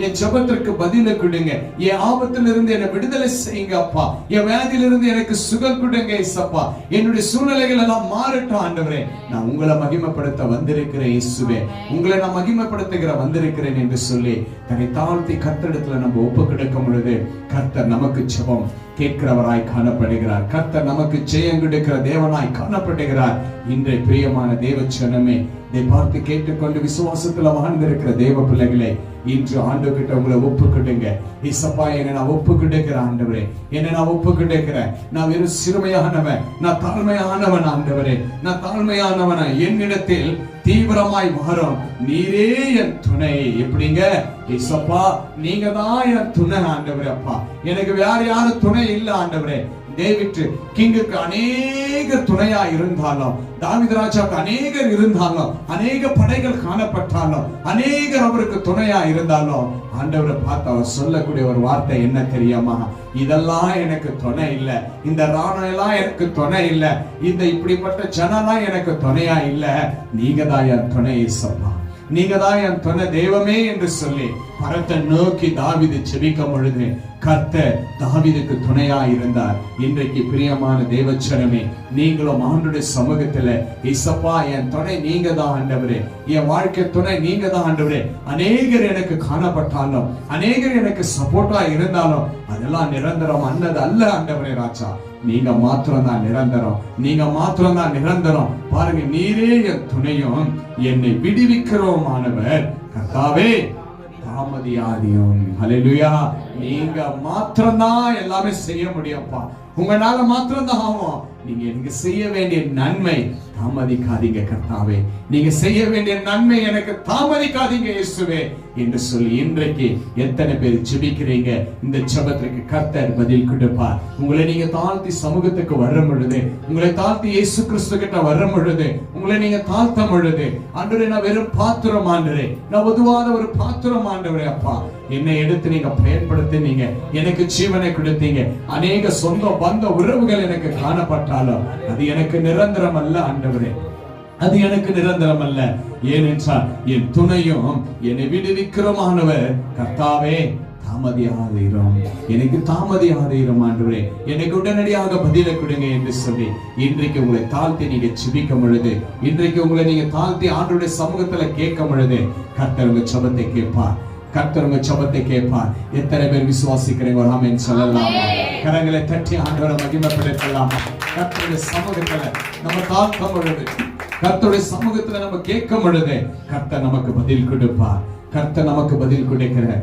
என் ஜெபத்திற்கு பதில கொடுங்க. என் ஆபத்திலிருந்து என்னை விடுதலை செய்யுங்க அப்பா. என் வியாதியிலிருந்து எனக்கு சுகம் கொடுங்க இயேசப்பா. என்னுடைய சூழ்நிலைகள் எல்லாம் மாறட்டும் ஆண்டவரே. நான் உங்களை மகிமைப்படுத்த வந்திருக்கிறேன் இயேசுவே. உங்களை நான் மகிமைப்படுத்துகிற வந்திருக்கிறேன் என்று சொல்லி தன்னை தாழ்த்தி கர்த்தரிடத்துல நம்ம ஒப்பு கொடுக்கும் பொழுது கர்த்தர் நமக்கு ஜெபம் கேட்கிறவராய் காணப்படுகிறார். கர்த்தர் நமக்கு ஜெயம் கொடுக்கிற தேவனாய் காணப்படுகிறார். இன்றைய பிரியமான தேவச்சனமே, இதை பார்த்து கேட்டுக்கொண்டு விசுவாசத்துல வாழ்ந்திருக்கிற தேவ பிள்ளைகளே, இன்று ஆண்டவர்கிட்ட உங்களை ஒப்பு கொடுங்க. இயேசப்பா, என்னை நான் ஒப்பு கொடுக்கிறேன் ஆண்டவரே. என்னை நான் ஒப்பு கொடுக்கிறேன். நான் வெறும் சிறுமையானவன், நான் தாழ்மையானவன் ஆண்டவரே. நான் தாழ்மையானவன். என்னிடத்தில் தீவிரமாய் மாறும் நீரே என் துணை. எப்படிங்க இயேசப்பா, நீங்க தான் என் துணை ஆண்டவரே. அப்பா, எனக்கு வேற யாரும் துணை இல்ல ஆண்டவரே. டேவிட் கிங்குக்கு அநேக துணையா இருந்தாலும், தாவீது ராஜாவுக்கு அநேகர் இருந்தாலும், அநேக படைகள் காணப்பட்டாலும், அநேகர் அவருக்கு துணையா இருந்தாலும், ஆண்டவரை பார்த்து அவர் சொல்லக்கூடிய ஒரு வார்த்தை என்ன தெரியுமா? இதெல்லாம் எனக்கு துணை இல்ல, இந்த ராணுவம் எல்லாம் எனக்கு துணை இல்ல, இந்த இப்படிப்பட்ட ஜனம்லாம் எனக்கு துணையா இல்ல, நீங்க தான் என் துணை இயேசப்பா, நீங்க தான் என் துணை தெய்வமே என்று சொல்லி பரத்தை நோக்கி தாவீது ஜெபிக்கும் பொழுது கர்த்தர் தாவீதுக்கு துணையா இருந்தார். இன்றைக்கு பிரியமான தேவச்சனமே, நீங்களும் ஆண்டவருடைய சமூகத்துல இயேசப்பா, என் துணை நீங்க தான் ஆண்டவரே, என் வாழ்க்கை துணை நீங்க தான் ஆண்டவரே. அநேகர் எனக்கு காணப்பட்டாலும், அநேகர் எனக்கு சப்போர்ட்டா இருந்தாலும், அதெல்லாம் நிரந்தரம் அன்னது அல்ல ஆண்டவரே ராஜா. நீங்க மாத்திரம் தான் நிரந்தரம், நீங்க மாத்திரம் தான் நிரந்தரம். பாருங்க, நீரே என் துணையும் என்னை விடுவிக்கிறோமானவர் கர்த்தாவே, தாமதியாதியும். ஹல்லேலூயா. நீங்க மாத்திரம் தான் எல்லாமே செய்ய முடியும்ப்பா. உங்களால மாத்திரம் தான் ஆகும். நீங்க எனக்கு செய்ய வேண்டிய நன்மை தாமதிக்காதீங்க கர்த்தாவே. நீங்க செய்ய வேண்டிய நன்மை எனக்கு தாமதிக்காதீங்க இயேசுவே என்று சொல்லி இன்றைக்கு எத்தனை பேர் ஜெபிக்கிறீங்க? இந்த ஜெபத்திற்கு கர்த்தர் பதில் கொடுப்பார். உங்களை நீங்க தாழ்த்தி சமூகத்துக்கு வரும் பொழுது, உங்களை தாழ்த்தி இயேசு கிறிஸ்து கிட்ட வரும் பொழுது, உங்களை நீங்க தாழ்த்தும் பொழுது, ஆண்டவரே நான் வெறும் பாத்திரம் ஆண்டவரே, நான் பொதுவான ஒரு பாத்திரம் ஆண்டவரே. அப்பா, என்னை எடுத்து நீங்க பயன்படுத்தினீங்க, எனக்கு ஜீவனை கொடுத்தீங்க. அநேக சொந்த பந்த உறவுகள் எனக்கு காணப்பட்டாலும் அது எனக்கு நிரந்தரம் அல்ல ஆண்டவரே, அது எனக்கு நிரந்தரம் அல்ல. ஏனென்றால் என் துணையும் என்னை விடுவிக்கிறோமானவர் கர்த்தாவே, தாமதியாதீரும், எனக்கு தாமதியாதீரும் ஆண்டவரே, எனக்கு உடனடியாக பதிலை கொடுங்க என்று சொல்லி இன்றைக்கு உங்களை தாழ்த்தி நீங்க ஜெபிக்கும் பொழுது, இன்றைக்கு உங்களை நீங்க தாழ்த்தி ஆண்டவருடைய சமூகத்துல கேட்கும் பொழுது கர்த்தர் உங்க ஜெபத்தை கேட்பார். கர்த்தர் உங்க ஜெபத்தை கேட்பார். எத்தனை பேர் விசுவாசிக்கிறீங்க? ஒரு ஆமென் சொல்லலாம். கரங்களை தட்டி ஆண்டவரை மகிமைப்படுத்தலாம். கர்த்தருடைய சமூகத்துல நம்ம தாழ்த்தும் பொழுது, கர்த்தருடைய சமூகத்துல நம்ம கேட்கும் பொழுது கர்த்தர் நமக்கு பதில் கொடுப்பார். கர்த்தர் நமக்கு பதில் கொடுக்கிற